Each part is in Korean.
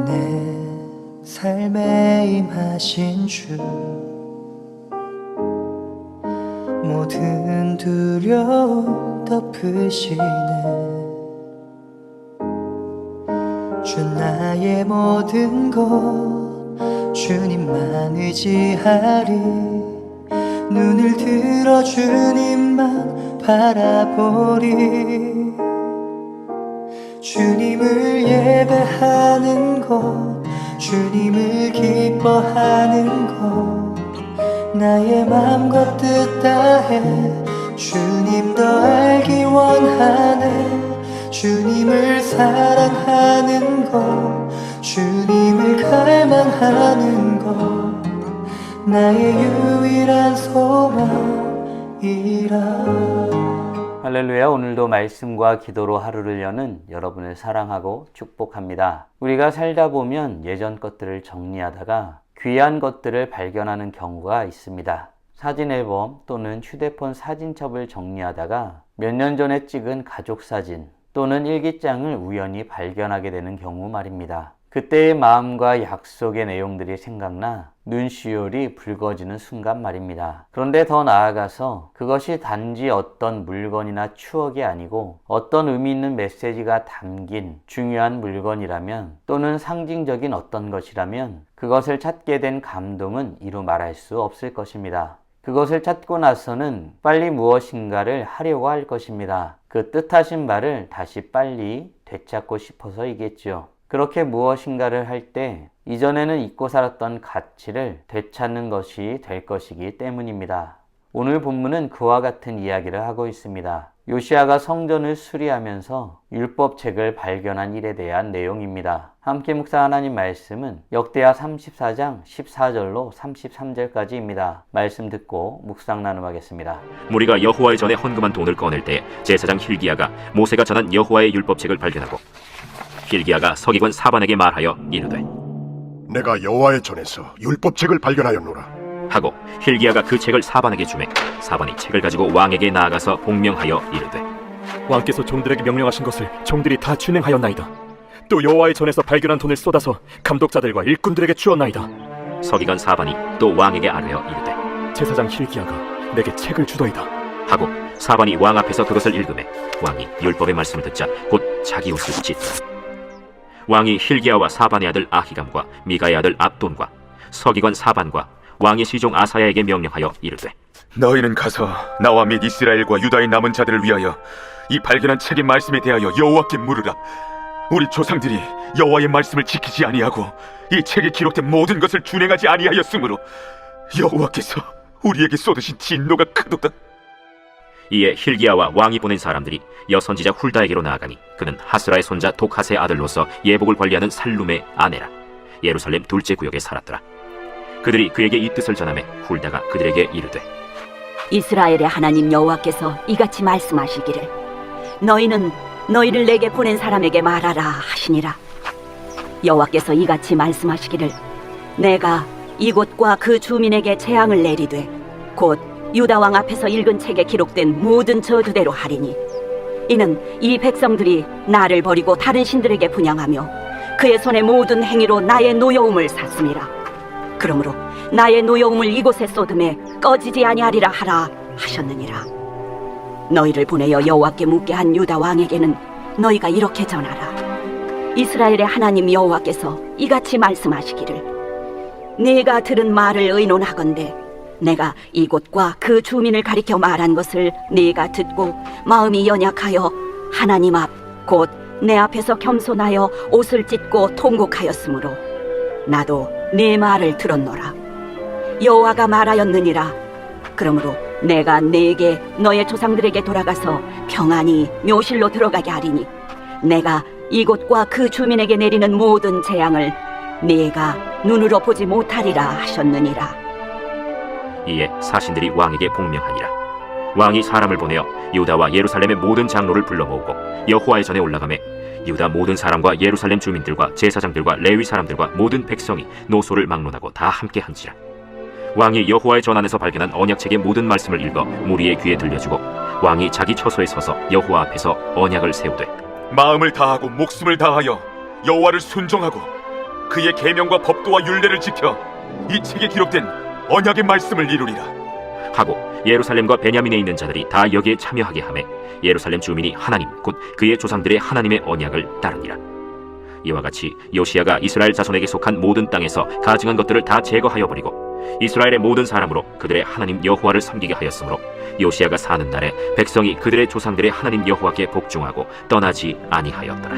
내 삶에 임하신 주, 모든 두려움 덮으시네. 주 나의 모든 것 주님만 의지하리. 눈을 들어 주님만 바라보리. 주님을 예배하는 것, 주님을 기뻐하는 것, 나의 맘과 뜻 다해 주님 더 알기 원하네. 주님을 사랑하는 것, 주님을 갈망하는 것, 나의 유일한 소망이라. 할렐루야. 오늘도 말씀과 기도로 하루를 여는 여러분을 사랑하고 축복합니다. 우리가 살다 보면 예전 것들을 정리하다가 귀한 것들을 발견하는 경우가 있습니다. 사진 앨범 또는 휴대폰 사진첩을 정리하다가 몇 년 전에 찍은 가족 사진 또는 일기장을 우연히 발견하게 되는 경우 말입니다. 그때의 마음과 약속의 내용들이 생각나 눈시울이 붉어지는 순간 말입니다. 그런데 더 나아가서 그것이 단지 어떤 물건이나 추억이 아니고 어떤 의미 있는 메시지가 담긴 중요한 물건이라면 또는 상징적인 어떤 것이라면 그것을 찾게 된 감동은 이루 말할 수 없을 것입니다. 그것을 찾고 나서는 빨리 무엇인가를 하려고 할 것입니다. 그 뜻하신 바를 다시 빨리 되찾고 싶어서이겠죠. 그렇게 무엇인가를 할 때 이전에는 잊고 살았던 가치를 되찾는 것이 될 것이기 때문입니다. 오늘 본문은 그와 같은 이야기를 하고 있습니다. 요시아가 성전을 수리하면서 율법책을 발견한 일에 대한 내용입니다. 함께 묵상 하나님 말씀은 역대하 34장 14절로 33절까지입니다. 말씀 듣고 묵상 나눔하겠습니다. 무리가 여호와의 전에 헌금한 돈을 꺼낼 때 제사장 힐기야가 모세가 전한 여호와의 율법책을 발견하고 힐기야가 서기관 사반에게 말하여 이르되 내가 여호와의 전에서 율법책을 발견하였노라 하고 힐기야가 그 책을 사반에게 주매 사반이 책을 가지고 왕에게 나아가서 복명하여 이르되 왕께서 종들에게 명령하신 것을 종들이 다 준행하였나이다. 또 여호와의 전에서 발견한 돈을 쏟아서 감독자들과 일꾼들에게 주었나이다. 서기관 사반이 또 왕에게 아뢰어 이르되 제사장 힐기야가 내게 책을 주더이다 하고 사반이 왕 앞에서 그것을 읽으매 왕이 율법의 말씀을 듣자 곧 자기 옷을 찢더라. 왕이 힐기야와 사반의 아들 아히감과 미가의 아들 압돈과 서기관 사반과 왕의 시종 아사야에게 명령하여 이르되 너희는 가서 나와 및 이스라엘과 유다의 남은 자들을 위하여 이 발견한 책의 말씀에 대하여 여호와께 물으라. 우리 조상들이 여호와의 말씀을 지키지 아니하고 이 책에 기록된 모든 것을 준행하지 아니하였으므로 여호와께서 우리에게 쏟으신 진노가 크도다. 이에 힐기야와 왕이 보낸 사람들이 여선지자 훌다에게로 나아가니 그는 하스라의 손자 독하스의 아들로서 예복을 관리하는 살룸의 아내라. 예루살렘 둘째 구역에 살았더라. 그들이 그에게 이 뜻을 전하매 훌다가 그들에게 이르되 이스라엘의 하나님 여호와께서 이같이 말씀하시기를 너희는 너희를 내게 보낸 사람에게 말하라 하시니라. 여호와께서 이같이 말씀하시기를 내가 이곳과 그 주민에게 재앙을 내리되 곧 유다 왕 앞에서 읽은 책에 기록된 모든 저주대로 하리니 이는 이 백성들이 나를 버리고 다른 신들에게 분향하며 그의 손의 모든 행위로 나의 노여움을 샀음이라. 그러므로 나의 노여움을 이곳에 쏟음에 꺼지지 아니하리라 하라 하셨느니라. 너희를 보내어 여호와께 묻게 한 유다 왕에게는 너희가 이렇게 전하라. 이스라엘의 하나님 여호와께서 이같이 말씀하시기를 네가 들은 말을 의논하건대 내가 이곳과 그 주민을 가리켜 말한 것을 네가 듣고 마음이 연약하여 하나님 앞 곧 내 앞에서 겸손하여 옷을 찢고 통곡하였으므로 나도 네 말을 들었노라. 여호와가 말하였느니라. 그러므로 내가 네게 너의 조상들에게 돌아가서 평안히 묘실로 들어가게 하리니 내가 이곳과 그 주민에게 내리는 모든 재앙을 네가 눈으로 보지 못하리라 하셨느니라. 이에 사신들이 왕에게 복명하니라. 왕이 사람을 보내어 유다와 예루살렘의 모든 장로를 불러 모으고 여호와의 전에 올라가매 유다 모든 사람과 예루살렘 주민들과 제사장들과 레위 사람들과 모든 백성이 노소를 막론하고 다 함께 한지라. 왕이 여호와의 전 안에서 발견한 언약책의 모든 말씀을 읽어 무리의 귀에 들려주고 왕이 자기 처소에 서서 여호와 앞에서 언약을 세우되 마음을 다하고 목숨을 다하여 여호와를 순종하고 그의 계명과 법도와 율례를 지켜 이 책에 기록된 언약의 말씀을 이루리라. 하고 예루살렘과 베냐민에 있는 자들이 다 여기에 참여하게 하매 예루살렘 주민이 하나님 곧 그의 조상들의 하나님의 언약을 따르니라. 이와 같이 요시야가 이스라엘 자손에게 속한 모든 땅에서 가증한 것들을 다 제거하여 버리고 이스라엘의 모든 사람으로 그들의 하나님 여호와를 섬기게 하였으므로 요시야가 사는 날에 백성이 그들의 조상들의 하나님 여호와께 복종하고 떠나지 아니하였더라.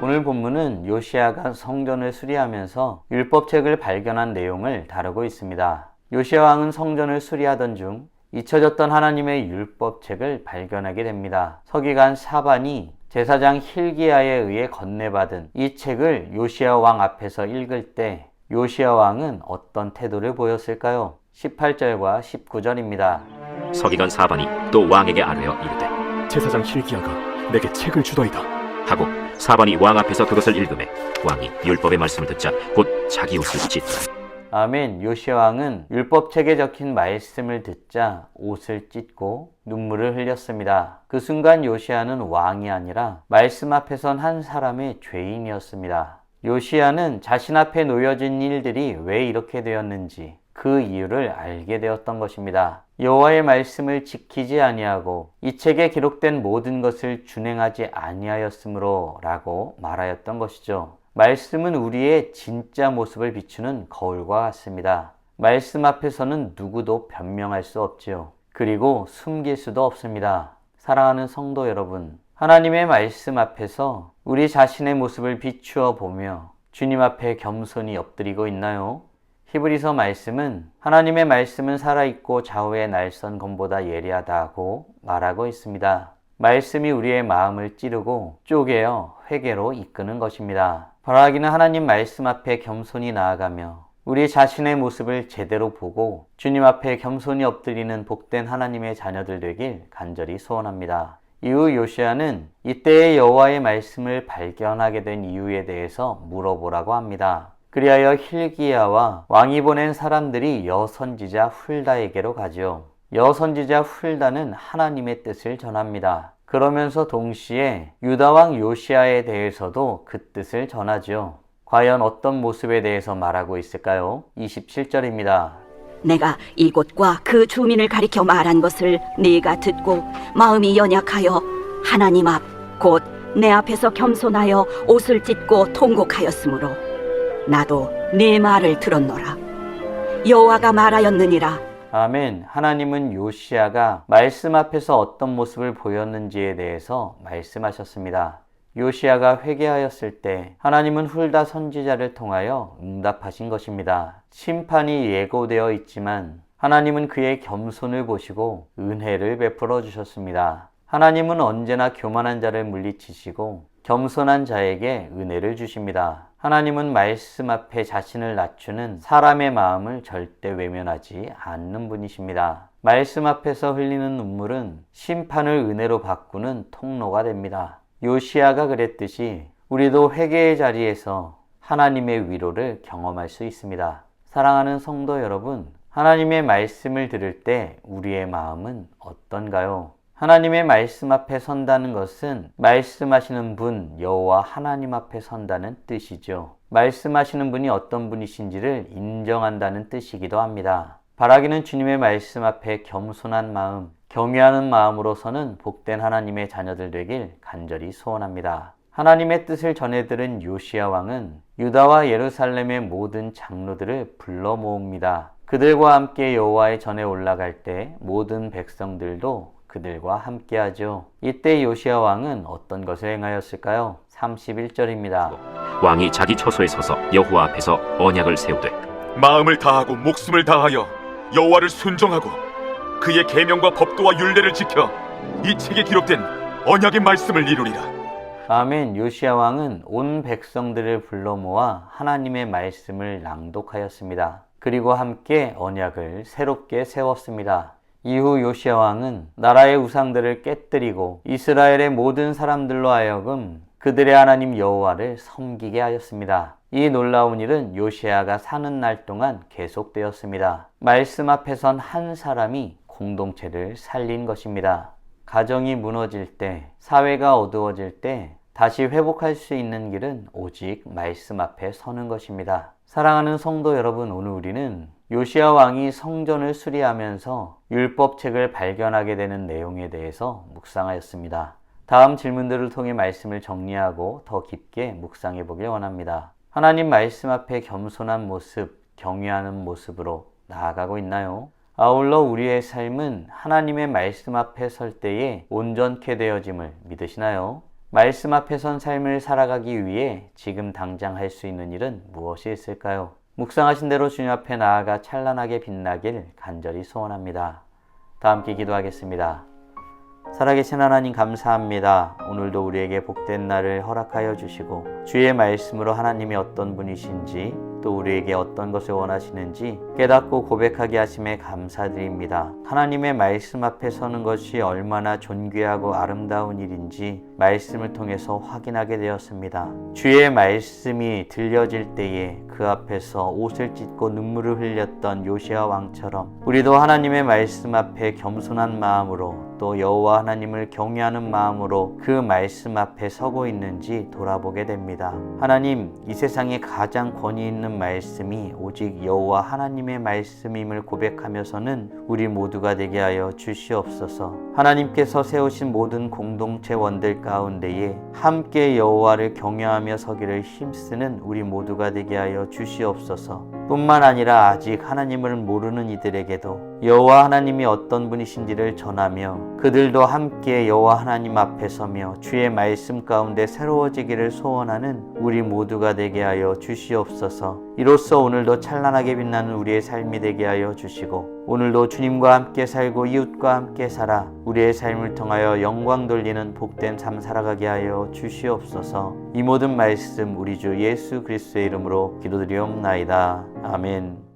오늘 본문은 요시야가 성전을 수리하면서 율법책을 발견한 내용을 다루고 있습니다. 요시야 왕은 성전을 수리하던 중 잊혀졌던 하나님의 율법책을 발견하게 됩니다. 서기관 사반이 제사장 힐기야에 의해 건네받은 이 책을 요시야 왕 앞에서 읽을 때 요시야 왕은 어떤 태도를 보였을까요? 18절과 19절입니다. 서기관 사반이 또 왕에게 아뢰어 이르되 제사장 힐기야가 내게 책을 주더이다. 하고 사반이 왕 앞에서 그것을 읽으매 왕이 율법의 말씀을 듣자 곧 자기 옷을 찢더라. 아멘. 요시야 왕은 율법책에 적힌 말씀을 듣자 옷을 찢고 눈물을 흘렸습니다. 그 순간 요시야는 왕이 아니라 말씀 앞에 선 한 사람의 죄인이었습니다. 요시야는 자신 앞에 놓여진 일들이 왜 이렇게 되었는지 그 이유를 알게 되었던 것입니다. 여호와의 말씀을 지키지 아니하고 이 책에 기록된 모든 것을 준행하지 아니하였으므로 라고 말하였던 것이죠. 말씀은 우리의 진짜 모습을 비추는 거울과 같습니다. 말씀 앞에서는 누구도 변명할 수 없지요. 그리고 숨길 수도 없습니다. 사랑하는 성도 여러분, 하나님의 말씀 앞에서 우리 자신의 모습을 비추어 보며 주님 앞에 겸손히 엎드리고 있나요? 히브리서 말씀은 하나님의 말씀은 살아있고 좌우의 날선 검보다 예리하다고 말하고 있습니다. 말씀이 우리의 마음을 찌르고 쪼개어 회개로 이끄는 것입니다. 바라기는 하나님 말씀 앞에 겸손히 나아가며 우리 자신의 모습을 제대로 보고 주님 앞에 겸손히 엎드리는 복된 하나님의 자녀들 되길 간절히 소원합니다. 이후 요시야는 이때의 여호와의 말씀을 발견하게 된 이유에 대해서 물어보라고 합니다. 그리하여 힐기야와 왕이 보낸 사람들이 여선지자 훌다에게로 가지요. 여선지자 훌다는 하나님의 뜻을 전합니다. 그러면서 동시에 유다 왕 요시야에 대해서도 그 뜻을 전하죠. 과연 어떤 모습에 대해서 말하고 있을까요? 27절입니다. 내가 이곳과 그 주민을 가리켜 말한 것을 네가 듣고 마음이 연약하여 하나님 앞 곧 내 앞에서 겸손하여 옷을 찢고 통곡하였으므로 나도 네 말을 들었노라. 여호와가 말하였느니라. 아멘. 하나님은 요시야가 말씀 앞에서 어떤 모습을 보였는지에 대해서 말씀하셨습니다. 요시야가 회개하였을 때 하나님은 훌다 선지자를 통하여 응답하신 것입니다. 심판이 예고되어 있지만 하나님은 그의 겸손을 보시고 은혜를 베풀어 주셨습니다. 하나님은 언제나 교만한 자를 물리치시고 겸손한 자에게 은혜를 주십니다. 하나님은 말씀 앞에 자신을 낮추는 사람의 마음을 절대 외면하지 않는 분이십니다. 말씀 앞에서 흘리는 눈물은 심판을 은혜로 바꾸는 통로가 됩니다. 요시야가 그랬듯이 우리도 회개의 자리에서 하나님의 위로를 경험할 수 있습니다. 사랑하는 성도 여러분, 하나님의 말씀을 들을 때 우리의 마음은 어떤가요? 하나님의 말씀 앞에 선다는 것은 말씀하시는 분 여호와 하나님 앞에 선다는 뜻이죠. 말씀하시는 분이 어떤 분이신지를 인정한다는 뜻이기도 합니다. 바라기는 주님의 말씀 앞에 겸손한 마음, 경외하는 마음으로서는 복된 하나님의 자녀들 되길 간절히 소원합니다. 하나님의 뜻을 전해 들은 요시야 왕은 유다와 예루살렘의 모든 장로들을 불러 모읍니다. 그들과 함께 여호와의 전에 올라갈 때 모든 백성들도 그들과 함께하죠. 이때 요시야 왕은 어떤 것을 행하였을까요? 31절입니다. 왕이 자기 처소에 서서 여호와 앞에서 언약을 세우되 마음을 다하고 목숨을 다하여 여호와를 순종하고 그의 계명과 법도와 율례를 지켜 이 책에 기록된 언약의 말씀을 이루리라. 아멘. 요시야 왕은 온 백성들을 불러 모아 하나님의 말씀을 낭독하였습니다. 그리고 함께 언약을 새롭게 세웠습니다. 이후 요시야 왕은 나라의 우상들을 깨뜨리고 이스라엘의 모든 사람들로 하여금 그들의 하나님 여호와를 섬기게 하였습니다. 이 놀라운 일은 요시야가 사는 날 동안 계속되었습니다. 말씀 앞에 선 한 사람이 공동체를 살린 것입니다. 가정이 무너질 때, 사회가 어두워질 때 다시 회복할 수 있는 길은 오직 말씀 앞에 서는 것입니다. 사랑하는 성도 여러분, 오늘 우리는 요시야 왕이 성전을 수리하면서 율법책을 발견하게 되는 내용에 대해서 묵상하였습니다. 다음 질문들을 통해 말씀을 정리하고 더 깊게 묵상해 보길 원합니다. 하나님 말씀 앞에 겸손한 모습, 경외하는 모습으로 나아가고 있나요? 아울러 우리의 삶은 하나님의 말씀 앞에 설 때에 온전케 되어짐을 믿으시나요? 말씀 앞에 선 삶을 살아가기 위해 지금 당장 할 수 있는 일은 무엇이 있을까요? 묵상하신 대로 주님 앞에 나아가 찬란하게 빛나길 간절히 소원합니다. 다 함께 기도하겠습니다. 살아계신 하나님 감사합니다. 오늘도 우리에게 복된 날을 허락하여 주시고 주의 말씀으로 하나님이 어떤 분이신지 또 우리에게 어떤 것을 원하시는지 깨닫고 고백하게 하심에 감사드립니다. 하나님의 말씀 앞에 서는 것이 얼마나 존귀하고 아름다운 일인지 말씀을 통해서 확인하게 되었습니다. 주의 말씀이 들려질 때에 그 앞에서 옷을 찢고 눈물을 흘렸던 요시야 왕처럼 우리도 하나님의 말씀 앞에 겸손한 마음으로 또 여호와 하나님을 경외하는 마음으로 그 말씀 앞에 서고 있는지 돌아보게 됩니다. 하나님, 이 세상에 가장 권위 있는 말씀이 오직 여호와 하나님의 말씀임을 고백하면서는 우리 모두가 되게 하여 주시옵소서. 하나님께서 세우신 모든 공동체원들 가운데에 함께 여호와를 경외하며 서기를 힘쓰는 우리 모두가 되게 하여 주시옵소서. 뿐만 아니라 아직 하나님을 모르는 이들에게도 여호와 하나님이 어떤 분이신지를 전하며 그들도 함께 여호와 하나님 앞에 서며 주의 말씀 가운데 새로워지기를 소원하는 우리 모두가 되게 하여 주시옵소서. 이로써 오늘도 찬란하게 빛나는 우리의 삶이 되게 하여 주시고 오늘도 주님과 함께 살고 이웃과 함께 살아 우리의 삶을 통하여 영광 돌리는 복된 삶 살아가게 하여 주시옵소서. 이 모든 말씀 우리 주 예수 그리스도의 이름으로 기도드리옵나이다. 아멘.